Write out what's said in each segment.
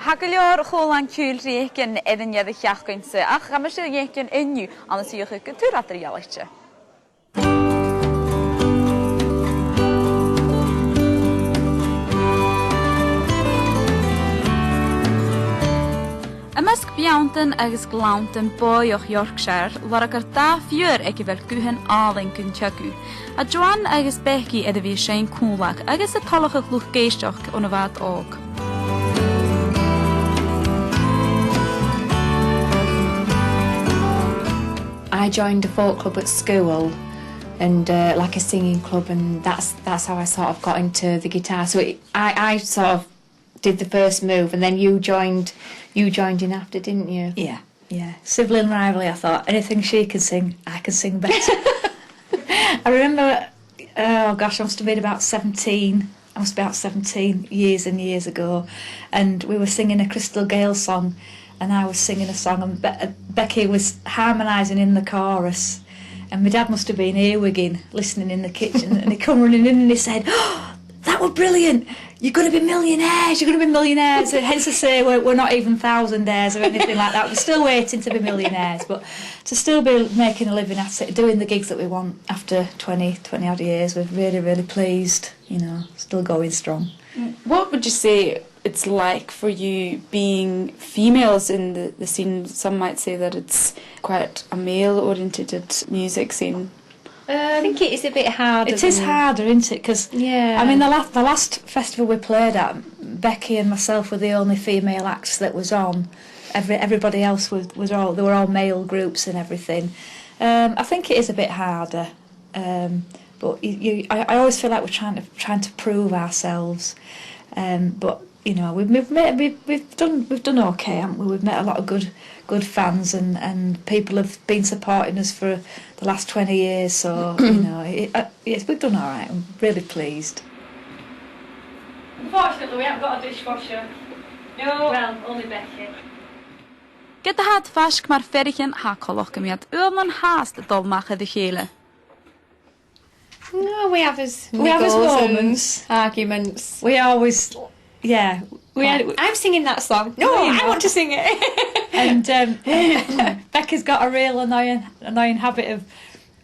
Hagelior cholan cúil riecin edin iad chiachgwynse, ach am ysio riecin enw, ond ysio chi gytwyr adr ialaitio. Ymysg biawnten agos glawnten boi o'ch Yorkshire, lor ag ar da fiwr ag i fel gwyhen alyn gyntiagu. A Joan agos Becky edrych fi Shane cwlag agos y tolwch ag lwch geisioch o'n y fad og. I joined a folk club at school and like a singing club, and that's how I sort of got into the guitar. So I sort of did the first move, and then you joined in after, didn't you? Yeah. Sibling rivalry, I thought. Anything she can sing, I can sing better. I remember, oh gosh, I must have been about 17. I must be about 17 years and years ago. And we were singing a Crystal Gale song, and I was singing a song, and Becky was harmonising in the chorus. And my dad must have been earwigging, listening in the kitchen, and he come running in and he said, "Oh, that was brilliant! You're going to be millionaires, you're going to be millionaires." And hence I say we're not even thousandaires or anything like that. We're still waiting to be millionaires, but to still be making a living at it, doing the gigs that we want after 20 odd years, we're really, really pleased, you know, still going strong. What would you say it's like for you being females in the scene? Some might say that it's quite a male-oriented music scene. I think it is a bit harder. It is harder, isn't it? Because yeah. I mean, the last festival we played at, Becky and myself were the only female acts that was on. Everybody else was all, they were all male groups and everything. I think it is a bit harder, but I always feel like we're trying to prove ourselves. But you know, we've done okay, haven't we? We've met a lot of good fans, and people have been supporting us for the last 20 years, so you know, yes, we've done all right. I'm really pleased. Unfortunately, we haven't got a dishwasher. No. Well, only Becky. Gyda had fasg mae'r ferichin ha colwch gymiad ymlaen haast y dolmach ydy chile. No, we have his moments, arguments. We always, yeah. I'm singing that song. No, I want to sing it. And Becca's got a real annoying habit of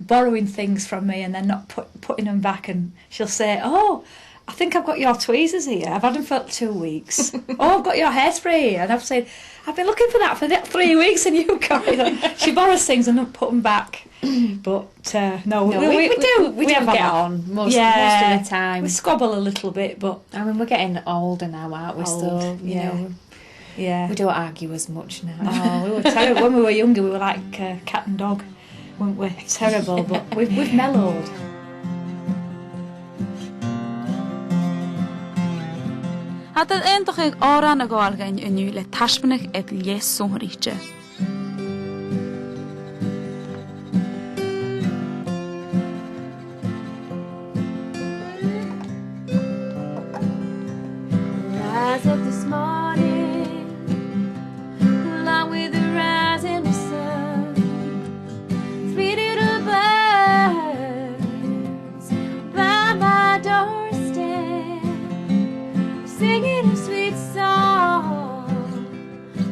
borrowing things from me and then not putting them back. And she'll say, "Oh, I think I've got your tweezers here. I've had them for 2 weeks. Oh, I've got your hairspray here." And I've said, "I've been looking for that for 3 weeks and you've got it." She borrows things and don't put them back. But no, we do get on most of the time. We squabble a little bit, but I mean, we're getting older now, aren't we? Still, you know. Yeah. We don't argue as much now. Oh, we were terrible. When we were younger, we were like cat and dog, weren't we? Terrible, but we've mellowed. Had het eindelijk ag oran ag oalgain yn yw le tasbynach ag lies sonriche. Rise up this morning, along with the rising sun. 3 little birds by my doorstep, singing a sweet song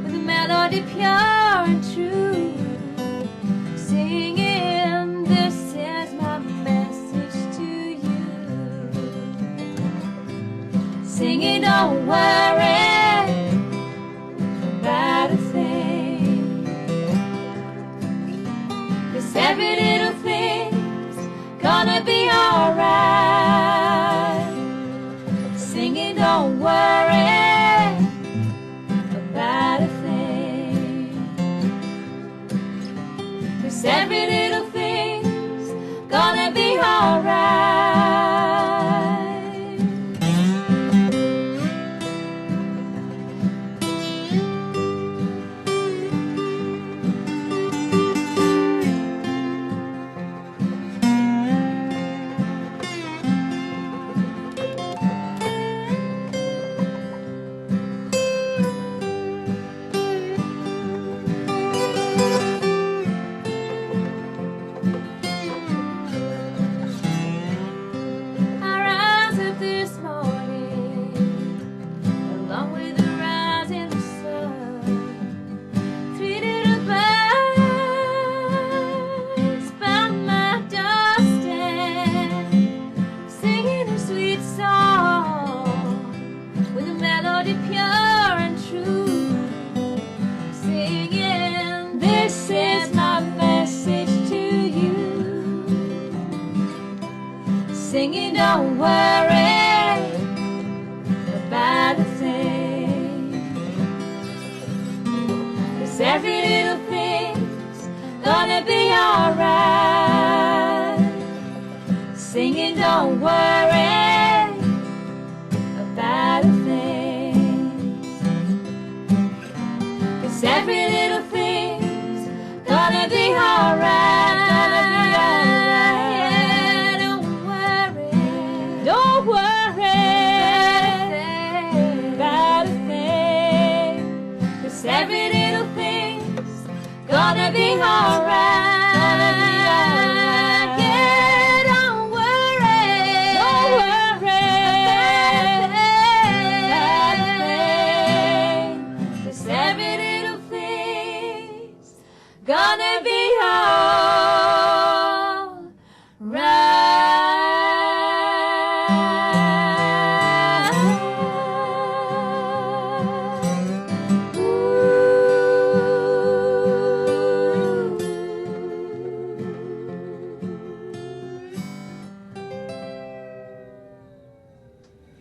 with a melody pure and true. Singing, this is my message to you. Singing, don't worry about a thing, 'cause every little thing's gonna be alright. Singing, don't worry about a thing, 'cause every little thing's gonna be alright. every little thing's gonna be alright. Singing, don't worry about a thing, 'cause every little thing's gonna be alright. Yeah, don't worry about a thing, 'cause every little thing's gonna be alright.